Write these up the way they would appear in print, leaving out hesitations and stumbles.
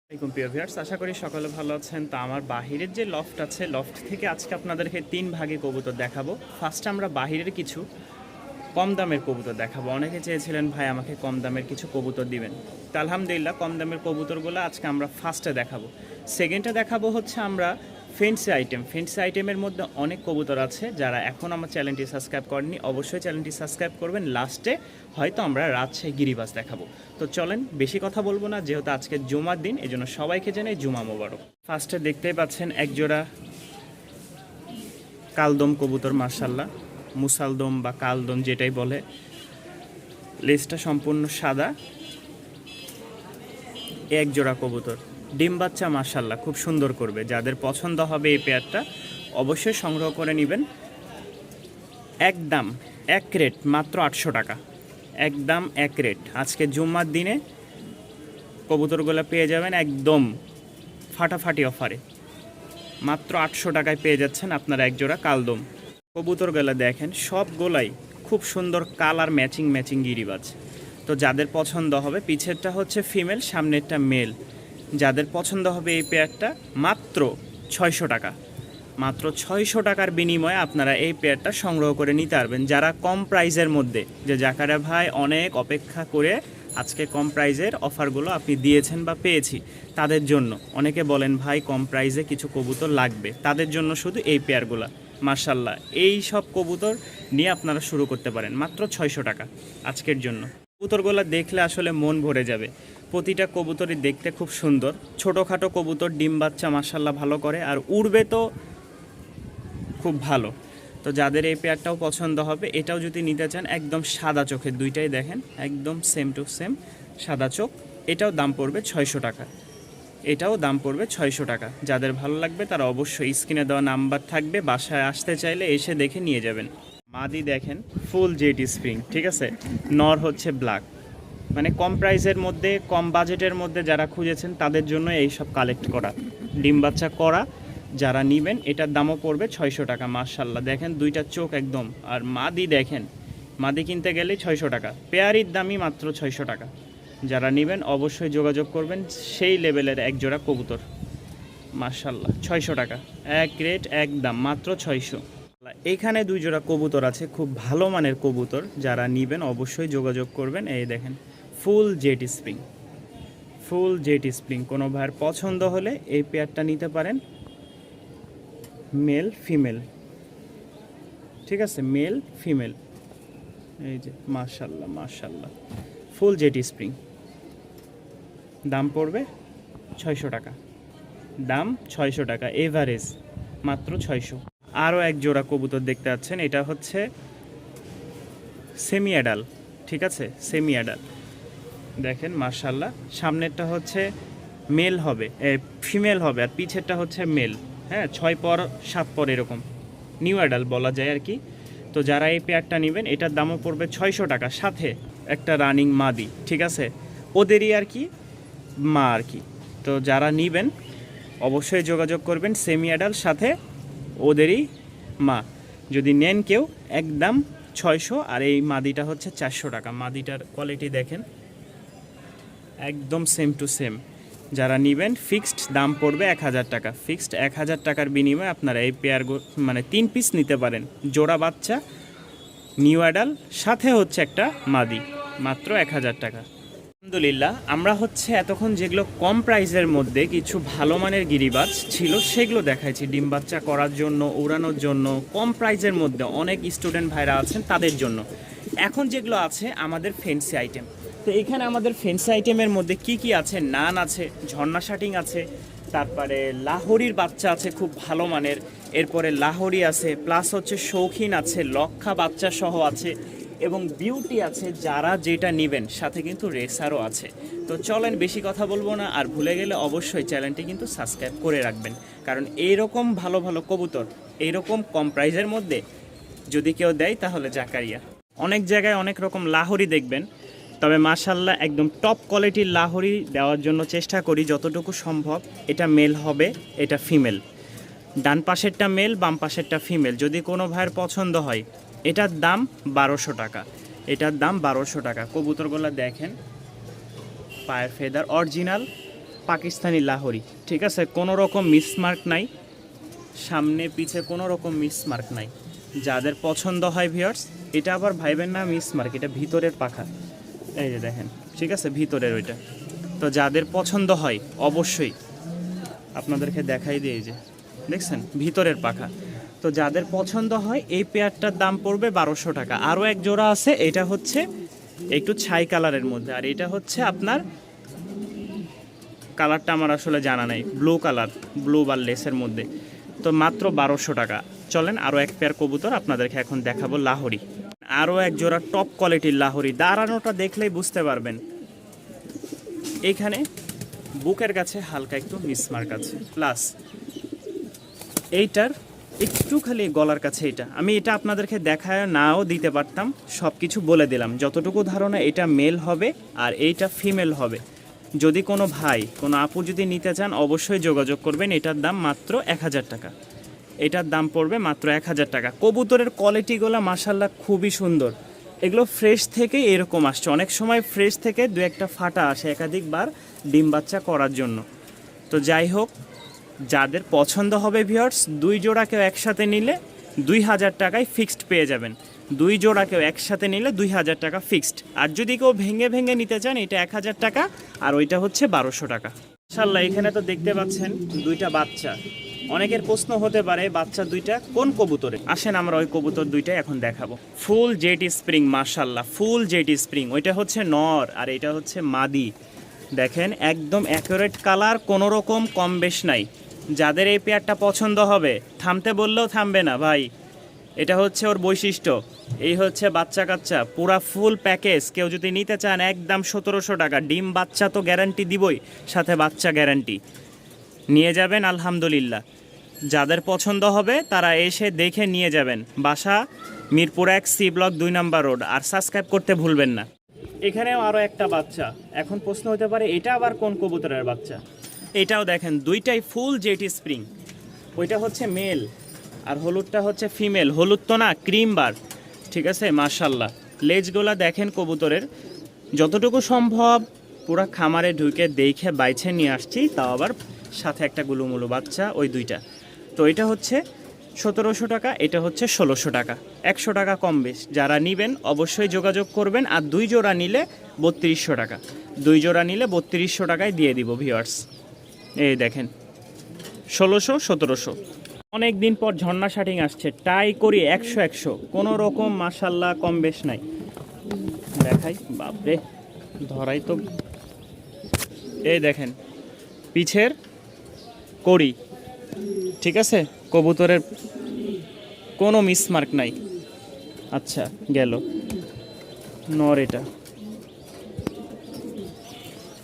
আসসালামাইকুম প্রিয় ভিউয়ার্স, আশা করি সকলে ভালো আছেন। তো আমার বাহিরের যে লফট আছে, লফট থেকে আজকে আপনাদেরকে 3 ভাগে কবুতর দেখাবো। ফার্স্টে আমরা বাহিরের কিছু কম দামের কবুতর দেখাবো। অনেকে চেয়েছিলেন ভাই আমাকে কম দামের কিছু কবুতর দিবেন, তো আলহামদুলিল্লাহ কম দামের কবুতরগুলো আজকে আমরা ফার্স্টে দেখাবো। সেকেন্ডে দেখাবো হচ্ছে আমরা ফেন্সি আইটেমের মধ্যে অনেক কবুতর আছে। যারা এখন আমার চ্যানেলটি সাবস্ক্রাইব করেননি অবশ্যই চ্যানেলটি সাবস্ক্রাইব করবেন। লাস্টে হয়তো আমরা রাজশাহী গিরিবাজ দেখাবো। তো চলেন, বেশি কথা বলবো না, যেহেতু আজকে জুমার দিন, এই জন্য সবাইকে জানাই জুমা মোবারক। ফার্স্টে দেখতেই পাচ্ছেন একজোড়া কালদম কবুতর, মার্শাল্লাহ মুসালদম বা কালদম যেটাই বলে। লেজটা সম্পূর্ণ সাদা, এক জোড়া কবুতর, ডিম বাচ্চা মাশাল্লাহ খুব সুন্দর করবে। যাদের পছন্দ হবে এই পেয়ারটা অবশ্যই সংগ্রহ করে নেবেন। একদম এক রেট মাত্র 800 টাকা, একদম এক রেট। আজকে জুম্মার দিনে কবুতরগুলো পেয়ে যাবেন একদম ফাটাফাটি অফারে, মাত্র 800 টাকায় পেয়ে যাচ্ছেন আপনারা এক জোড়া কালদম। কবুতরগুলো দেখেন সবগুলাই খুব সুন্দর কালার ম্যাচিং গিরিবাজ। তো যাদের পছন্দ হবে, পিছেরটা হচ্ছে ফিমেল, সামনেরটা মেল। যাদের পছন্দ হবে এই পেয়ারটা মাত্র 600 টাকা, মাত্র 600 টাকার বিনিময়ে আপনারা এই পেয়ারটা সংগ্রহ করে নিতে পারবেন। যারা কম প্রাইজের মধ্যে, যে জাকারিয়া ভাই অনেক অপেক্ষা করে আজকে কম প্রাইজের অফারগুলো আপনি দিয়েছেন বা পেয়েছি, তাদের জন্য। অনেকে বলেন ভাই কম প্রাইজে কিছু কবুতর লাগবে, তাদের জন্য শুধু এই পেয়ারগুলো। মার্শাল্লাহ এই সব কবুতর নিয়ে আপনারা শুরু করতে পারেন মাত্র 600 টাকা আজকের জন্য। কবুতরগুলো দেখলে আসলে মন ভরে যাবে। প্রতিটা কবুতরই দেখতে খুব সুন্দর, ছোটোখাটো কবুতর, ডিম বাচ্চা মাশাল্লাহ ভালো করে, আর উড়বে তো খুব ভালো। তো যাদের এই পেয়ারটাও পছন্দ হবে, এটাও যদি নিতে চান, একদম সাদা চোখের, দুইটাই দেখেন একদম সেম টু সেম সাদা চোখ। এটাও দাম পড়বে 600 টাকা, এটাও দাম পড়বে 600 টাকা। যাদের ভালো লাগবে তারা অবশ্যই স্ক্রিনে দেওয়া নাম্বার থাকবে, বাসায় আসতে চাইলে এসে দেখে নিয়ে যাবেন। মাদি দেখেন ফুল জেড স্প্রিং, ঠিক আছে। নর হচ্ছে ব্ল্যাক। মানে কম প্রাইসের মধ্যে, কম বাজেটের মধ্যে যারা খুঁজেছেন তাদের জন্য এই সব কালেক্ট করা, ডিম বাচ্চা করা যারা নেবেন, এটার দামও পড়বে 600 টাকা। মার্শাল্লাহ দেখেন দুইটা চোখ একদম। আর মাদি দেখেন, মাদি কিনতে গেলেই 600 টাকা, পেয়ারির দামই মাত্র 600 টাকা। যারা নেবেন অবশ্যই যোগাযোগ করবেন। সেই লেভেলের এক জোড়া কবুতর মার্শাল্লাহ 600 টাকা, এক রেট এক দাম মাত্র 600। এখানে দুই জোড়া কবুতর আছে, খুব ভালো মানের কবুতর। যারা নেবেন অবশ্যই যোগাযোগ করবেন। এই দেখেন ফুল জেট স্প্রিং, ফুল জেট স্প্রিং। কোনো ভাইয়ের পছন্দ হলে এই পেয়ারটা নিতে পারেন, মেল ফিমেল, ঠিক আছে, মেল ফিমেল। এই যে মাশাল্লাহ ফুল জেট স্প্রিং, দাম পড়বে 600 টাকা, দাম 600 টাকা, এভারেজ মাত্র 600। আরও এক জোড়া কবুতর দেখতে পাচ্ছেন, এটা হচ্ছে সেমি অ্যাডাল, ঠিক আছে, সেমি অ্যাডাল। দেখেন মাশাল্লাহ, সামনেরটা হচ্ছে মেল হবে, ফিমেল হবে, আর পিছেরটা হচ্ছে মেল। হ্যাঁ, 6 পর 7 পর এরকম, নিউ অ্যাডাল বলা যায় আর কি। তো যারা এই পেয়ারটা নেবেন, এটার দামও পড়বে 600 টাকা, সাথে একটা রানিং মাদি, ঠিক আছে, ওদেরই আর কি মা আর কি। তো যারা নেবেন অবশ্যই যোগাযোগ করবেন, সেমি অ্যাডাল সাথে ওদেরই মা। যদি নেন কেউ একদম 600, আর এই মাদিটা হচ্ছে 400 টাকা। মাদিটার কোয়ালিটি দেখেন একদম সেম টু সেম। যারা নেবেন ফিক্সড দাম পড়বে 1000 টাকা, ফিক্সড 1000 টাকার বিনিময়ে আপনারা এই পেয়ার মানে 3 পিস নিতে পারেন, জোড়া বাচ্চা, নিউ অ্যাডাল সাথে হচ্ছে একটা মাদি, মাত্র 1000 টাকা। আলহামদুলিল্লাহ আমরা হচ্ছে এতক্ষণ যেগুলো কম প্রাইসের মধ্যে কিছু ভালো মানের গিরিবাজ ছিল সেগুলো দেখাইছি, ডিম বাচ্চা করার জন্য, উড়ানোর জন্য, কম প্রাইসের মধ্যে অনেক স্টুডেন্ট ভাইরা আছেন তাদের জন্য। এখন যেগুলো আছে আমাদের ফেন্সি আইটেম। তো এখানে আমাদের ফেন্সি আইটেমের মধ্যে কি কি আছে, নান আছে, ঝর্ণা শাটিং আছে, তারপরে লাহোরির বাচ্চা আছে খুব ভালো মানের, এরপরে লাহোরি আছে, প্লাস হচ্ছে শৌখিন আছে, লক্ষা বাচ্চা সহ আছে, এবং বিউটি আছে। যারা যেটা নেবেন সাথে কিন্তু রেসারও আছে। তো চলেন বেশি কথা বলবো না, আর ভুলে গেলে অবশ্যই চ্যানেলটি কিন্তু সাবস্ক্রাইব করে রাখবেন, কারণ এইরকম ভালো ভালো কবুতর এইরকম কম প্রাইসের মধ্যে যদি কেউ দেয় তাহলে জাকারিয়া। অনেক জায়গায় অনেক রকম লাহোরি দেখবেন, তবে মাশাল্লাহ একদম টপ কোয়ালিটির লাহোরি দেওয়ার জন্য চেষ্টা করি যতটুকু সম্ভব। এটা মেল হবে, এটা ফিমেল, ডান পাশেরটা মেল, বাম পাশেরটা ফিমেল। যদি কোনো ভাইয়ের পছন্দ হয়, এটার দাম 1200 টাকা, এটার দাম 1200 টাকা। কবুতরগুলো দেখেন, পায়ের ফেদার অরিজিনাল, পাকিস্তানি লাহোরি, ঠিক আছে, কোনো রকম মিসমার্ক নাই, সামনে পিছে কোনো রকম মিসমার্ক নাই। যাদের পছন্দ হয় ভিউয়ার্স, এটা আবার ভাইবেন না মিসমার্ক, এটা ভিতরের পাখা, এই যে দেখেন, ঠিক আছে, ভিতরের ওইটা। তো যাদের পছন্দ হয় অবশ্যই আপনাদেরকে দেখাই দিয়ে, যে দেখছেন ভিতরের পাখা। তো যাদের পছন্দ হয় এই পেয়ারটার দাম পড়বে 1200 টাকা। আরও এক জোড়া আছে, এটা হচ্ছে একটু ছাই কালারের মধ্যে, আর এটা হচ্ছে আপনার কালারটা আমার আসলে জানা নাই, ব্লু কালার, ব্লু বা লেসের মধ্যে। তো মাত্র 1200 টাকা। চলেন আরও এক পেয়ার কবুতর আপনাদেরকে এখন দেখাবো, লাহোরি। আরও এক জোড়া টপ কোয়ালিটির লাহোরি, দাঁড়ানোটা দেখলেই বুঝতে পারবেন। এইখানে বুকের কাছে হালকা একটু মিসমার্ক আছে, প্লাস এইটার একটু খালি গলার কাছে, এটা আপনাদেরকে দেখায় নাও দিতে পারতাম, সব কিছু বলে দিলাম। যতটুকু ধারণা এটা মেল হবে আর এইটা ফিমেল হবে। যদি কোনো ভাই কোনো আপু যদি নিতে চান অবশ্যই যোগাযোগ করবেন। এটার দাম মাত্র 1000 টাকা, এটার দাম পড়বে মাত্র 1000 টাকা। কবুতরের কোয়ালিটিগুলো মাশাল্লাহ খুবই সুন্দর, এগুলো ফ্রেশ থেকে এরকম আসছে। অনেক সময় ফ্রেশ থেকে দু একটা ফাটা আসে একাধিকবার ডিম বাচ্চা করার জন্য। তো যাই হোক, যাদের পছন্দ হবে ভিউয়ার্স, 2 জোড়া কেউ একসাথে নিলে 2000 টাকায় ফিক্সড পেয়ে যাবেন। 2 জোড়া কেউ একসাথে নিলে 2000 টাকা ফিক্সড। আর যদি কেউ ভেঙে ভেঙে নিতে চান, এটা 1000 টাকা, আর ওইটা হচ্ছে 1200 টাকা। ইনশাল্লাহ এখানে তো দেখতে পাচ্ছেন 2টা বাচ্চা। অনেকের প্রশ্ন হতে পারে বাচ্চা 2টা কোন কবুতরে। আসেন আমরা ওই কবুতর 2টা এখন দেখাবো। ফুল জেট স্প্রিং, মাশাল্লাহ ফুল জেট স্প্রিং। ওইটা হচ্ছে নর আর এটা হচ্ছে মাদি। দেখেন একদম অ্যাকুরেট কালার, কোনো রকম কম বেশ নাই। যাদের এই পেয়ারটা পছন্দ হবে, থামতে বললেও থামবে না ভাই, এটা হচ্ছে ওর বৈশিষ্ট্য। এই হচ্ছে বাচ্চা কাচ্চা পুরা ফুল প্যাকেজ। কেউ যদি নিতে চান একদম 1700 টাকা। ডিম বাচ্চা তো গ্যারান্টি দিবই, সাথে বাচ্চা গ্যারান্টি নিয়ে যাবেন আলহামদুলিল্লাহ। যাদের পছন্দ হবে তারা এসে দেখে নিয়ে যাবেন। বাসা মিরপুর 1 সি ব্লক 2 নম্বর রোড। আর সাবস্ক্রাইব করতে ভুলবেন না। এখানেও আরও একটা বাচ্চা। এখন প্রশ্ন হতে পারে এটা আবার কোন কবুতরের বাচ্চা। এটাও দেখেন 2টাই ফুল জেট স্প্রিং। ওইটা হচ্ছে মেল আর হলুদটা হচ্ছে ফিমেল। হলুদ তো না, ক্রিম বার, ঠিক আছে। মাশাল্লাহ লেজগুলা দেখেন কবুতরের, যতটুকু সম্ভব পুরা খামারে ঢুকে দেখে বাইছে নিয়ে আসছি, তাও আবার সাথে একটা গুলুমুলু বাচ্চা, ওই 2টা। তো এটা হচ্ছে 1700 টাকা, এটা হচ্ছে 1600 টাকা, 100 টাকা কম বেশ। যারা নেবেন অবশ্যই যোগাযোগ করবেন। আর 2 জোড়া নিলে 3200 টাকা, 2 জোড়া নিলে 3200 টাকায় দিয়ে দিব ভিউয়ার্স। এই দেখেন 1600 1700। অনেক দিন পর ঝর্ণা শাটিং আসছে, ট্রাই করি 100 কোনো রকম মাশাল্লাহ কম বেশ নাই। দেখাই, বাপরে ধরাই তো। এই দেখেন পিছের করি, ঠিক আছে, কবুতরের কোনো মিসমার্ক নাই। আচ্ছা গেল নর, এটা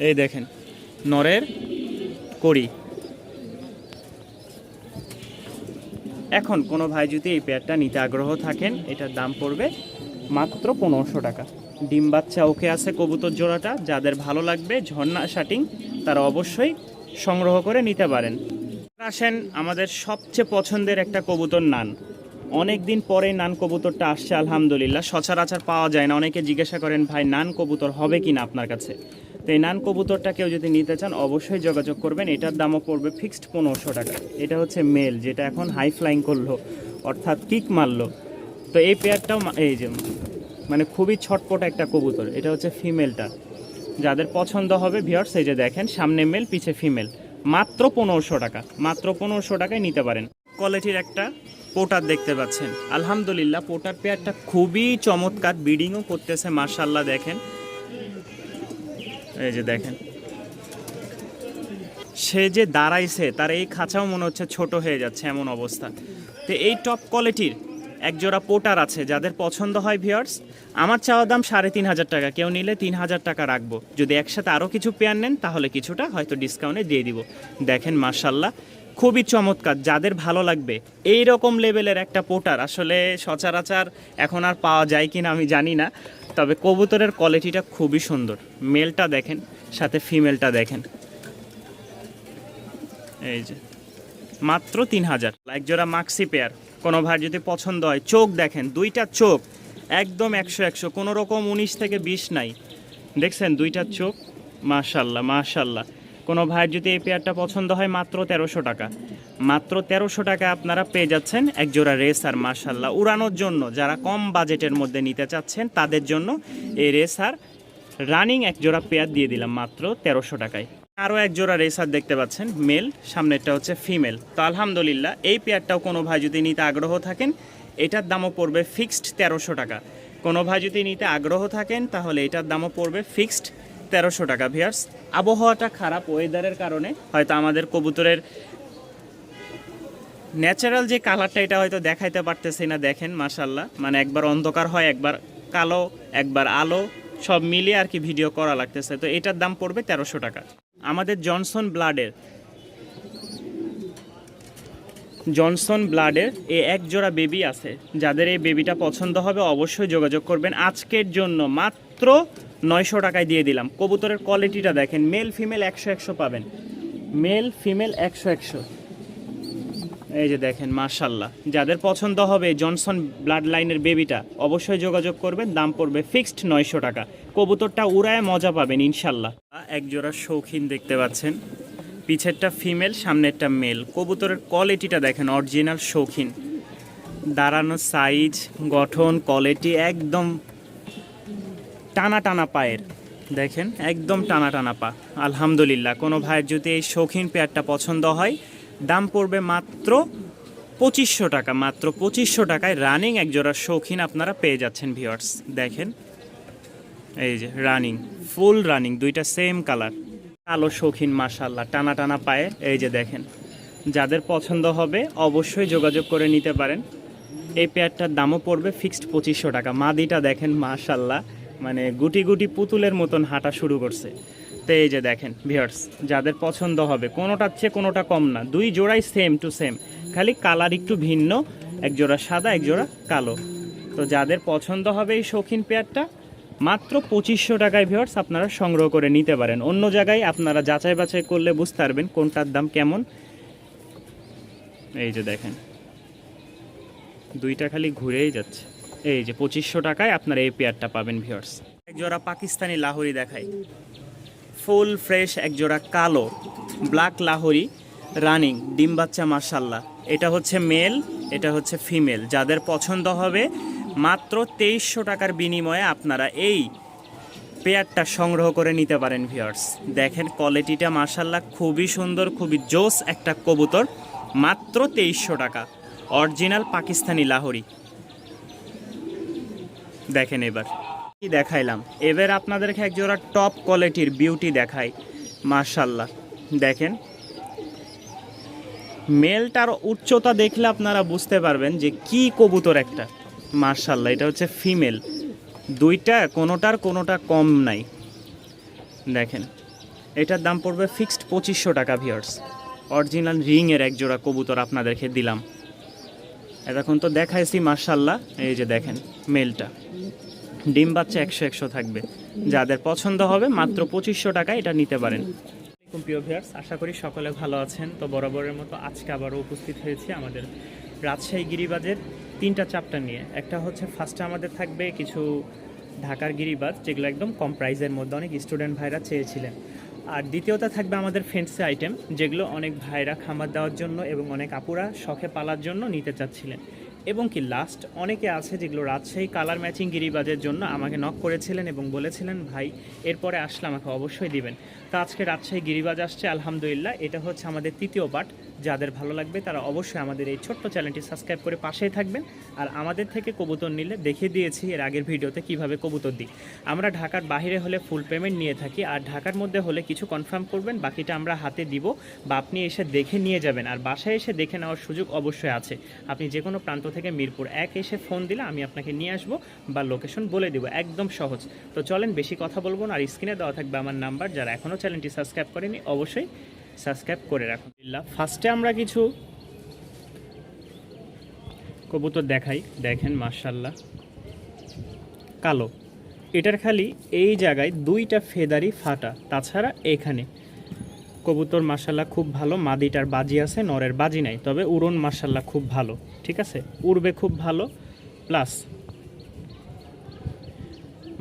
এই দেখেন নরের করি। এখন কোনো ভাই যদি এই পেয়ারটা নিতে আগ্রহ থাকেন, এটার দাম পড়বে মাত্র 1500 টাকা। ডিম বাচ্চা ওকে আছে কবুতর জোড়াটা। যাদের ভালো লাগবে ঝর্ণা শাটিং, তারা অবশ্যই সংগ্রহ করে নিতে পারেন। আসেন আমাদের সবচেয়ে পছন্দের একটা কবুতর, নান। অনেক দিন পরে নান কবুতরটা আসছে আলহামদুলিল্লাহ, সচরাচর পাওয়া যায় না। অনেকে জিজ্ঞাসা করেন ভাই নান কবুতর হবে কি না আপনার কাছে। তো এই নান কবুতরটা কেউ যদি নিতে চান অবশ্যই যোগাযোগ করবেন। এটার দামও পড়বে ফিক্সড 1500 টাকা। এটা হচ্ছে মেল, যেটা এখন হাই ফ্লাইং করলো, অর্থাৎ কিক মারলো। তো এই পেয়ারটাও এই যে মানে খুবই ছটপট একটা কবুতর। এটা হচ্ছে ফিমেলটা। যাদের পছন্দ হবে ভিউয়ার্স, এই যে দেখেন সামনে মেল পিছে ফিমেল, মাত্র 1500 টাকা, মাত্র 1500 টাকায় নিতে পারেন। কোয়ালিটির একটা পোটার দেখতে পাচ্ছেন, আলহামদুলিল্লাহ পোটার পেয়ারটা খুবই চমৎকার, ব্রিডিংও করতেছে মাশাল্লাহ। দেখেন এই যে দেখেন সে যে দাঁড়াইছে, তার এই খাঁচাও মনে হচ্ছে ছোট হয়ে যাচ্ছে এমন অবস্থা। তো এই টপ কোয়ালিটির একজোড়া পোটার আছে, যাদের পছন্দ হয় ভিউয়ার্স। আমার চাওয়া দাম 3500 টাকা, কেউ নিলে 3000 টাকা রাখবো। যদি একসাথে আরও কিছু পেয়ার নেন তাহলে কিছুটা হয়তো ডিসকাউন্টে দিয়ে দিব। দেখেন মাশাল্লাহ খুবই চমৎকার। যাদের ভালো লাগবে এই রকম লেভেলের একটা পোটার, আসলে সচরাচর এখন আর পাওয়া যায় কিনা আমি জানি না, তবে কবুতরের কোয়ালিটিটা খুবই সুন্দর। মেলটা দেখেন, সাথে ফিমেলটা দেখেন, এই যে মাত্র 3000। একজোড়া মাক্সি পেয়ার, কোনো ভাই যদি পছন্দ হয়। চোখ দেখেন, 2টা চোখ একদম 100 কোনো রকম 19 থেকে 20 নাই। দেখছেন 2টা চোখ, মাশাল্লাহ মাশাল্লাহ। কোনো ভাইয়ের যদি এই পেয়ারটা পছন্দ হয় মাত্র 1300 টাকা, মাত্র 1300 টাকায় আপনারা পেয়ে যাচ্ছেন একজোড়া রেসার। মাশাল্লাহ, উড়ানোর জন্য যারা কম বাজেটের মধ্যে নিতে চাচ্ছেন তাদের জন্য এই রেসার রানিং একজোড়া পেয়ার দিয়ে দিলাম মাত্র 1300 টাকায়। আরও একজোড়া রেসার দেখতে পাচ্ছেন, মেল, সামনেরটা হচ্ছে ফিমেল। তো আলহামদুলিল্লাহ এই পেয়ারটাও কোনো ভাই যদি নিতে আগ্রহ থাকেন এটার দামও পড়বে ফিক্সড 1300 টাকা। কোনো ভাই যদি নিতে আগ্রহ থাকেন তাহলে এটার দামও পড়বে ফিক্সড 1300 টাকা। ভিউয়ার্স, আবহাওয়াটা খারাপ, ওয়েদারের কারণে হয়তো আমাদের কবুতরের ন্যাচারাল যে কালারটা এটা হয়তো দেখাইতে পারতেছি না। দেখেন মাশাল্লাহ, মানে একবার অন্ধকার হয়, একবার কালো, একবার আলো, সব মিলিয়ে আর কি ভিডিও করা লাগতেছে। তো এটার দাম পড়বে 1300 টাকা। আমাদের জনসন ব্লাডের এই এক জোড়া বেবি আছে, যাদের এই বেবিটা পছন্দ হবে অবশ্যই যোগাযোগ করবেন। আজকের জন্য মাত্র 900 টাকায় দিয়ে দিলাম। কবুতরের কোয়ালিটিটা দেখেন, মেল ফিমেল 100-100 পাবেন, মেল ফিমেল 100-100। এই যে দেখেন মাশাল্লাহ, যাদের পছন্দ হবে জনসন ব্লাড লাইনের বেবিটা অবশ্যই যোগাযোগ করবেন। দাম পড়বে ফিক্সড 900 টাকা। কবুতরটা উড়ায় মজা পাবেন ইনশাল্লাহ। এক জোড়া শৌখিন দেখতে পাচ্ছেন, পিছেরটা ফিমেল, সামনেরটা মেল। কবুতরের কোয়ালিটিটা দেখেন, অরিজিনাল শৌখিন, দাঁড়ানো সাইজ, গঠন, কোয়ালিটি একদম টানা টানা পায়ের, দেখেন একদম টানা টানা পা। আলহামদুলিল্লাহ, কোনো ভাইয়ের যদি এই শৌখিন পেয়ারটা পছন্দ হয় দাম পড়বে মাত্র 2500 টাকা। মাত্র 2500 টাকায় রানিং একজোড়া শৌখিন আপনারা পেয়ে যাচ্ছেন। ভিউয়ার্স দেখেন, এই যে রানিং, ফুল রানিং, দুইটা সেম কালার, কালো শৌখিন মাশাল্লাহ, টানা টানা পায়ে। এই যে দেখেন, যাদের পছন্দ হবে অবশ্যই যোগাযোগ করে নিতে পারেন। এই পেয়ারটার দামও পড়বে ফিক্সড 2500 টাকা। মাদিটা দেখেন মাশাল্লাহ, মানে গুটি গুটি পুতুলের মতন হাঁটা শুরু করছে। তো এই যে দেখেন ভিউয়ার্স, যাদের পছন্দ হবে, কোনোটার চেয়ে কোনোটা কম না, দুই জোড়াই সেম টু সেম, খালি কালার একটু ভিন্ন, এক জোড়া সাদা এক জোড়া কালো। তো যাদের পছন্দ হবে এই শৌখিন পেয়ারটা মাত্র 2500 টাকায় ভিউয়ার্স আপনারা সংগ্রহ করে নিতে পারেন। অন্য জায়গায় আপনারা যাচাই বাছাই করলে বুঝতে পারবেন কোনটার দাম কেমন। এই যে দেখেন, দুইটা খালি ঘুরেই যাচ্ছে। এই যে 2500 টাকায় আপনারা এই পেয়ারটা পাবেন ভিউয়ার্স। এক জোড়া পাকিস্তানি লাহোরি দেখাই, ফুল ফ্রেশ এক জোড়া কালো ব্ল্যাক লাহোরি, রানিং, ডিম বাচ্চা মাশাল্লাহ। এটা হচ্ছে মেল, এটা হচ্ছে ফিমেল। যাদের পছন্দ হবে মাত্র 2300 টাকার বিনিময়ে আপনারা এই পেয়ারটা সংগ্রহ করে নিতে পারেন ভিউয়ার্স। দেখেন কোয়ালিটিটা মাশাল্লাহ খুবই সুন্দর, খুবই জোস একটা কবুতর। মাত্র 2300 টাকা, অরিজিনাল পাকিস্তানি লাহোরি। দেখেন এবার কি দেখাইলাম, এবার আপনাদেরকে এক জোড়া টপ কোয়ালিটির বিউটি দেখাই মাশাল্লাহ। দেখেন মেলটার উচ্চতা দেখলে আপনারা বুঝতে পারবেন যে কি কবুতর একটা। মাশাল্লাহ, এটা হচ্ছে ফিমেল, দুইটা কোনোটা কম নাই। দেখেন এটার দাম পড়বে ফিক্সড 2500 টাকা ভিউয়ার্স। অরিজিনাল রিংয়ের এক জোড়া কবুতর আপনাদেরকে দিলাম। এতক্ষণ তো দেখাইছি মাশাল্লাহ। এই যে দেখেন মেলটা, ডিম বাচ্চা 100-100 থাকবে। যাদের পছন্দ হবে মাত্র 2500 টাকা এটা নিতে পারেন। প্রিয় ভিউয়ার্স, আশা করি সকলে ভালো আছেন। তো বরাবরের মতো আজকে আবারও উপস্থিত হয়েছি আমাদের রাজশাহী গিরিবাজের 3টা চ্যাপ্টার নিয়ে। একটা হচ্ছে ফার্স্টে আমাদের থাকবে কিছু ঢাকার গিরিবাজ, যেগুলো একদম কম প্রাইসের মধ্যে অনেক স্টুডেন্ট ভাইরা চেয়েছিলেন। আর দ্বিতীয়টা থাকবে আমাদের ফ্যান্সি আইটেম, যেগুলো অনেক ভাইরা খামার দেওয়ার জন্য এবং অনেক আপুরা শখে পালার জন্য নিতে চাচ্ছিলেন। এবং কি লাস্ট অনেকে আছে যেগুলো রাজশাহী কালার ম্যাচিং গিরিবাজের জন্য আমাকে নক করেছিলেন এবং বলেছিলেন ভাই এরপরে আসলে আমাকে অবশ্যই দিবেন। তো আজকে রাজশাহী গিরিবাজ আসছে আলহামদুলিল্লাহ। এটা হচ্ছে আমাদের 3য় পার্ট। যাদের ভালো লাগবে তারা অবশ্যই আমাদের এই ছোট্ট চ্যানেলটি সাবস্ক্রাইব করে পাশেই থাকবেন। আর আমাদের থেকে কবুতর নিলে দেখিয়ে দিয়েছি এর আগের ভিডিওতে কিভাবে কবুতর দিই। আমরা ঢাকার বাইরে হলে ফুল পেমেন্ট নিয়ে থাকি, আর ঢাকার মধ্যে হলে কিছু কনফার্ম করবেন, বাকিটা আমরা হাতে দিব বা আপনি এসে দেখে নিয়ে যাবেন। আর বাসায় এসে দেখে নেওয়ার সুযোগ অবশ্যই আছে। আপনি যে কোনো প্রান্ত থেকে মিরপুর 1 এসে ফোন দিলে আমি আপনাকে নিয়ে আসবো বা লোকেশন বলে দেবো, একদম সহজ। তো চলেন বেশি কথা বলবো না, আর স্ক্রিনে দেওয়া থাকবে আমার নাম্বার। যারা এখনও চ্যানেলটি সাবস্ক্রাইব করেনি অবশ্যই সাবস্ক্রাইব করে রাখুন। ফার্স্টে আমরা কিছু কবুতর দেখাই। দেখেন মাশাল্লাহ কালো, এটার খালি এই জায়গায় 2টা ফেদারি ফাটা, তাছাড়া এখানে কবুতর মাশাল্লাহ খুব ভালো। মাদিটার বাজি আছে, নরের বাজি নাই, তবে উড়ন মাশাল্লাহ খুব ভালো, ঠিক আছে, উড়বে খুব ভালো। প্লাস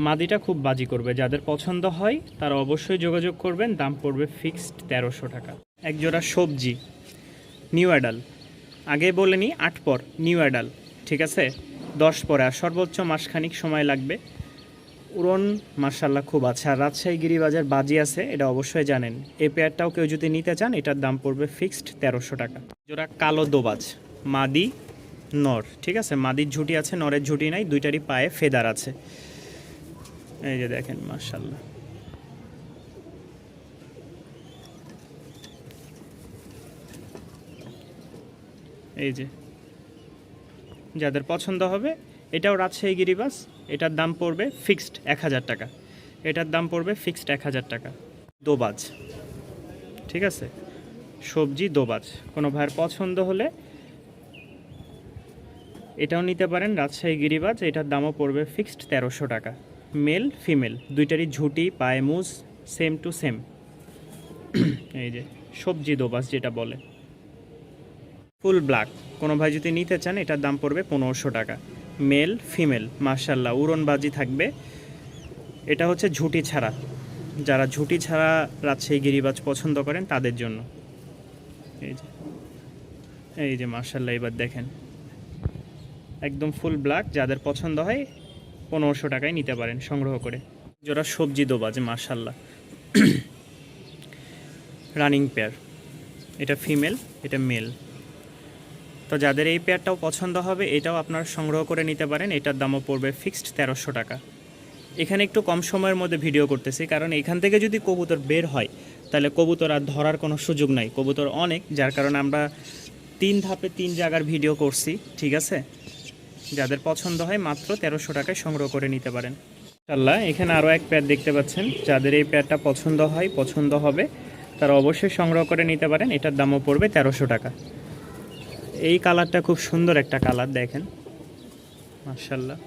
মাদিটা খুব বাজি করবে, যাদের পছন্দ হয় তারা অবশ্যই যোগাযোগ করবেন। দাম পড়বে ফিক্সড 1300 টাকা। এক জোড়া সবজি নিউ অ্যাডাল, আগে বলেনি 8 পর নিউ অ্যাডাল, ঠিক আছে, 10 পরে, আর সর্বোচ্চ মাসখানিক সময় লাগবে। উড়ন মার্শাল্লাহ খুব আছে, আর রাজশাহী গিরিবাজার বাজি আছে, এটা অবশ্যই জানেন। এই পেয়ারটাও কেউ যদি নিতে চান এটার দাম পড়বে ফিক্সড 1300 টাকা। জোড়া কালো দোবাজ, মাদি নর, ঠিক আছে, মাদির ঝুঁটি আছে, নরের ঝুঁটি নাই, দুইটারই পায়ে ফেদার আছে। এই যে দেখেন মার্শাল্লাহ, এই যে যাদের পছন্দ হবে, এটাও রাজশাহী গিরিবাজ, এটার দাম পড়বে ফিক্সড 1000 টাকা। এটার দাম পড়বে ফিক্সড 1000 টাকা। দোবাজ, ঠিক আছে, সবজি দোবাজ, কোনো ভাইয়ের পছন্দ হলে এটাও নিতে পারেন, রাজশাহী গিরিবাজ, এটার দামও পড়বে ফিক্সড 1300 টাকা। মেল ফিমেল দুইটারই ঝুঁটি, পায়ে মুজ সেম টু সেম। এই যে সবজি দোবাজ যেটা বলে, ফুল ব্ল্যাক, কোনো ভাই যদি নিতে চান এটার দাম পড়বে 1500 টাকা। মেল ফিমেল মার্শাল্লাহ উড়নবাজি থাকবে। এটা হচ্ছে ঝুঁটি ছাড়া, যারা ঝুঁটি ছাড়া রাজশাহী গিরিবাজ পছন্দ করেন তাদের জন্য। এই যে মার্শাল্লাহ, এবার দেখেন একদম ফুল ব্ল্যাক, যাদের পছন্দ হয় 1500 টাকায় নিতে পারেন সংগ্রহ করে। যারা সবজি দোবাজ মার্শাল্লাহ রানিং পেয়ার, এটা ফিমেল এটা মেল। তো যাদের এই পেয়ারটাও পছন্দ হবে এটাও আপনারা সংগ্রহ করে নিতে পারেন, এটার দামও পড়বে ফিক্সড 1300 টাকা। এখানে একটু কম সময়ের মধ্যে ভিডিও করতেছি, কারণ এখান থেকে যদি কবুতর বের হয় তাহলে কবুতর আর ধরার কোনো সুযোগ নাই, কবুতর অনেক, যার কারণে আমরা 3 ধাপে 3 জায়গার ভিডিও করছি, ঠিক আছে। যাদের পছন্দ হয় মাত্র 1300 টাকায় সংগ্রহ করে নিতে পারেন ইনশাআল্লাহ। এখানে আরও এক পেয়ার দেখতে পাচ্ছেন, যাদের এই পেয়ারটা পছন্দ হবে তারা অবশ্যই সংগ্রহ করে নিতে পারেন, এটার দামও পড়বে 1300 টাকা। এই কালারটা খুব সুন্দর একটা কালার, দেখেন মাশাআল্লাহ।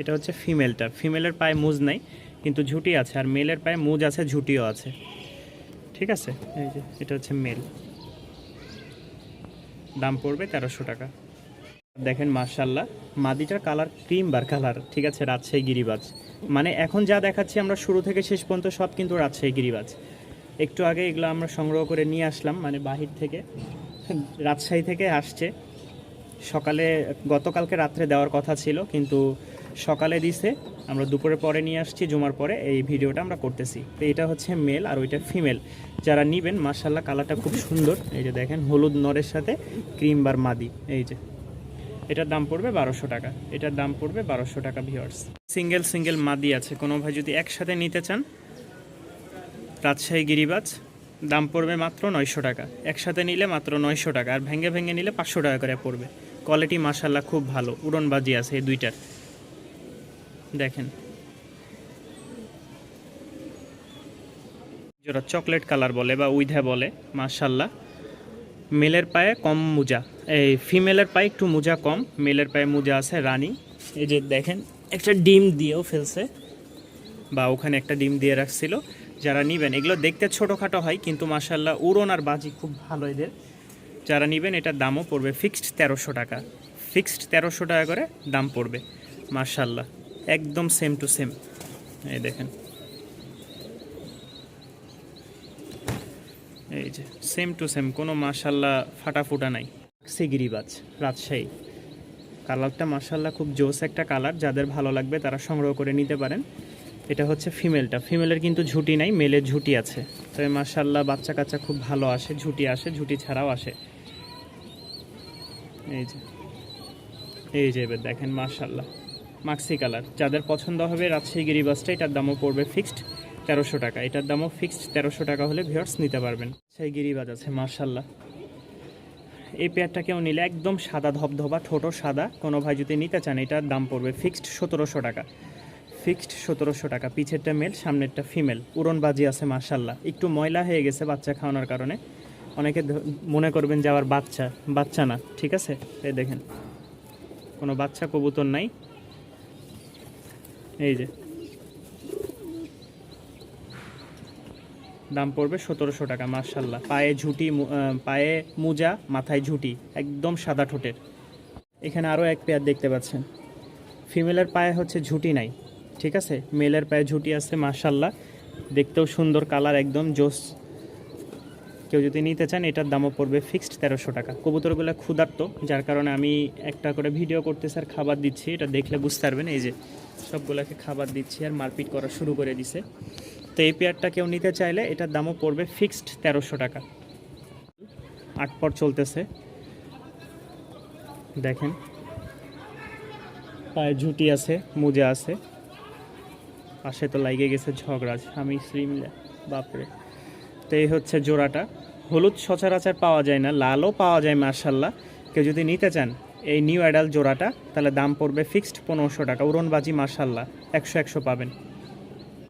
এটা হচ্ছে ফিমেলটা, ফিমেলের পায়ে মুজ নাই কিন্তু ঝুঁটি আছে, আর মেলের পায়ে মুজ আছে ঝুঁটিও আছে, ঠিক আছে। এই যে এটা হচ্ছে মেল, দাম পড়বে 1300 টাকা। দেখেন মাশাআল্লাহ, মাদিটার কালার ক্রিম বার কালার, ঠিক আছে, রাজশাহী গিরিবাজ। মানে এখন যা দেখাচ্ছি আমরা শুরু থেকে শেষ পর্যন্ত সব কিন্তু রাজশাহী গিরিবাজ। একটু আগে এগুলো আমরা সংগ্রহ করে নিয়ে আসলাম, মানে বাহির থেকে, রাজশাহী থেকে আসছে। সকালে গতকালকে রাত্রে দেওয়ার কথা ছিল কিন্তু সকালে দিছে, আমরা দুপুরের পরে নিয়ে আসছি, জুমার পরে এই ভিডিওটা আমরা করতেছি। তো এটা হচ্ছে মেল আর ওইটা ফিমেল। যারা নেবেন মাশাআল্লাহ কালারটা খুব সুন্দর, এই যে দেখেন হলুদ নরের সাথে ক্রিম বার মাদি। এই যে এটার দাম পড়বে 1200 টাকা, এটার দাম পড়বে 1200 টাকা ভিউয়ার্স। সিঙ্গেল মাদি আছে, কোনো ভাই যদি একসাথে নিতে চান রাজশাহী গিরিবাজ, দাম পড়বে মাত্র 900 টাকা। একসাথে নিলে মাত্র 900 টাকা, আর ভেঙে নিলে 500 টাকা করে পড়বে। কোয়ালিটি মাশাআল্লাহ খুব ভালো, উড়নবাজি আছে এই দুইটার। দেখেন যেটা চকলেট কালার বলে বা উইধা বলে মাশাআল্লাহ। মেলের পায়ে কম মুজা, এই ফিমেলের পায়ে একটু মুজা কম, মেলের পায়ে মুজা আছে রানি। এই যে দেখেন একটা ডিম দিয়েও ফেলছে, বা ওখানে একটা ডিম দিয়ে রাখছিল। যারা নেবেন এগুলো দেখতে ছোটোখাটো হয় কিন্তু মাশাআল্লাহ উড়ন আর বাজি খুব ভালো এদের। যারা নেবেন এটার দামও পড়বে ফিক্সড 1300 টাকা, ফিক্সড 1300 টাকা করে দাম পড়বে মাশাআল্লাহ, একদম সেম টু সেম। এই দেখেন এই যে সেম টু সেম, কোনো মাশাআল্লাহ ফাটাফুটা নাই। গিরিবাজ রাজশাহী, কালারটা মাশাআল্লাহ খুব জোস একটা কালার, যাদের ভালো লাগবে তারা সংগ্রহ করে নিতে পারেন। এটা হচ্ছে ফিমেলটা, ফিমেলের কিন্তু ঝুঁটি নাই, মেলের ঝুঁটি আছে। তবে মাশাআল্লাহ বাচ্চা কাচ্চা খুব ভালো আসে, ঝুঁটি আসে, ঝুঁটি ছাড়াও আসে। এই যে এবার দেখেন মাশাআল্লাহ মাক্সি কালার, যাদের পছন্দ হবে রাজশাহী গিরিবাজটা, এটার দামও পড়বে ফিক্সড 1300 টাকা। এটার দামও ফিক্সড 1300 টাকা হলে ভিউয়ার্স নিতে পারবেন। সেই গিরিবাজ আছে মাশাআল্লাহ, এই পেয়ারটাকেও নিলে একদম সাদা ধবধবা, ঠোঁটো সাদা, কোনো ভাই যদি নিতে চান এটার দাম পড়বে ফিক্সড 1700 টাকা, ফিক্সড 1700 টাকা। পিছেরটা মেল, সামনেরটা ফিমেল, উড়নবাজি আছে মাশাআল্লাহ। একটু ময়লা হয়ে গেছে বাচ্চা খাওয়ানোর কারণে, অনেকে মনে করবেন যে আবার বাচ্চা না, ঠিক আছে। এই দেখেন কোনো বাচ্চা কবুতর নাই। এই যে দাম পড়বে 1700 টাকা মাশাআল্লাহ। পায়ে ঝুঁটি, পায়ে মুজা, মাথায় ঝুঁটি, একদম সাদা ঠোঁটের। এখানে আরও এক পেয়ার দেখতে পাচ্ছেন, ফিমেলের পায়ে হচ্ছে ঝুঁটি নাই, ঠিক আছে, মেলের পায়ে ঝুটি আছে মাশাল্লাহ, দেখতেও সুন্দর, কালার একদম জোস। কেউ যদি নিতে চান এটার দামও পড়বে ফিক্সড 1300 টাকা। কবুতরগুলো ক্ষুধার্ত, যার কারণে আমি একটা করে ভিডিও করতেছি আর খাবার দিচ্ছি, এটা দেখলে বুঝতে পারবেন। এই যে সবগুলোকে খাবার দিচ্ছি আর মারপিট করা শুরু করে দিছে। তো এই পেয়ারটা কেউ নিতে চাইলে এটার দামও পড়বে ফিক্সড 1300 টাকা। 8 পর চলতেছে, দেখেন পায়ে ঝুটি আছে, মোজা আছে, পাশে তো লাগিয়ে গেছে ঝগড়াজ, আমি শ্রীমলা বাপরে। তো এই হচ্ছে জোড়াটা। হলুদ সচরাচর পাওয়া যায় না, লালও পাওয়া যায় মার্শাল্লাহ। কেউ যদি নিতে চান এই নিউ অ্যাডাল্ট জোড়াটা, তাহলে দাম পড়বে ফিক্সড 1500 টাকা। উড়নবাজি মার্শাল্লাহ 100 100 পাবেন।